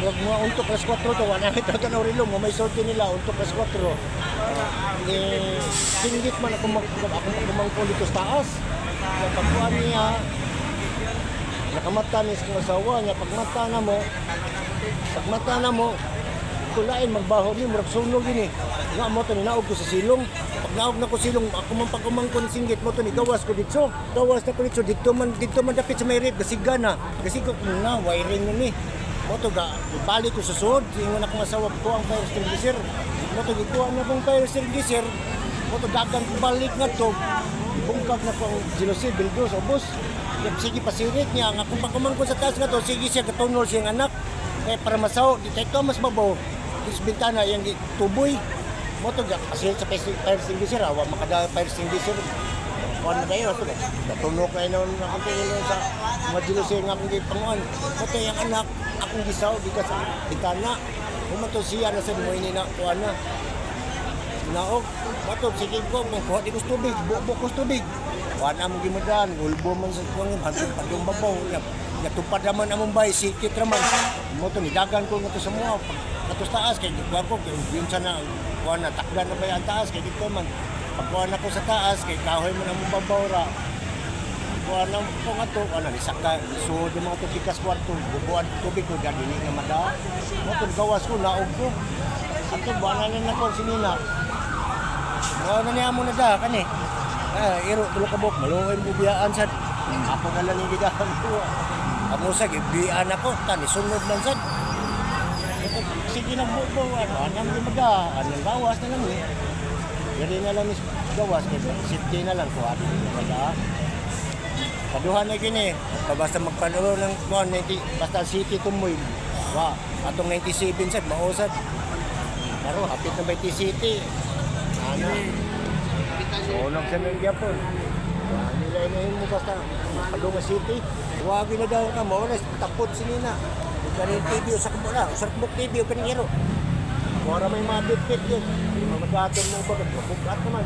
murag mga unto plus 4 to, wala kita ka na rilong, may sorte nila, unto plus 4. Singgit man ako magkumangko dito sa taas. Kaya pagkuhan niya, nakamata niya sa asawa niya, pagmata na mo, kulain, magbaho niya, murag sunog yun eh. Nga mo ito, ninaog ko sa silong. Pag naog na ko silong, ako man pagkumangko ng singgit mo ito, gawas ko dito. Gawas na ko dito man dapit sa may rip, gasiga na. Gasiga ko na, wiring nun eh. Mo ito, balik ko sa suod, ingon akong asawa ko ang fire extinguisher. Mo ito, ikuha na akong fire extinguisher. Mo ito, dagang balik nga ito. Bungkag na ko ang jealousy, bildos, obos. Sige, pasirit niya. Nga kung pagkumangko sa taas nga ito, sige siya, katunol siyang anak. Para masaw, di tayo mas mabaw. Sa bintana, yung tuboy. Mo ito, kasi sa fire extinguisher, awa makada fire extinguisher. Kuhan na kayo, ito. Natunok na yun akong tingin sa mga jealousy nga akong gipanguan. Mo ito, yung anak, akong gisaw, di ka sa bintana. Humanto siya na sa dumoy na, kuhan na. Naog, mato, sige ko, kuha di ko tubig, buo ko tubig. Kuha na mong gimudan, ulbo man sa kuwang, hantong padong babaw. Natupad naman among bay, sikit naman. Moto, nidagan ko nga ito sa mga. Atos taas, kaya kuha ko, yun sana, kuha na, takdan na ba yung taas, kaya dito man. Pagkuha na ko sa taas, kaya kahoy mo na mong babaw ra. Kuha na ko nga ito, kuha na, nisaka, so di mga ito kikas kwarto, bubuan tubig ko, gagini nga mada. Moto, gawas ko, naog ko. Ato, buwan na ko, sinina. Na niya mo na da kani. Iro tulo ka bok maluoy mo biyaan sad. Ako na lang gigahan ko. Amo sa gibiyaan ako tani sunod man sad. Sige na buo anam di maga, anang gawas na lang ni. Dili na lang is gawas kay safety na lang ko adi maga. Paduhan na gini, basta magpanulo ng kuan basta city tumoy. Wa, atong 97 sad mausad. Pero hapit na by city. Ano? Unang sa mga Japon. Nilay-nahin mo basta Padunga City. Huwag na daw ka mo, tapot sinina. Kanin TV o sa kumula, o sa kumuk TV o kaningero. Wala may mga bit-bit yun. Mamagaton mo ba, bukat naman.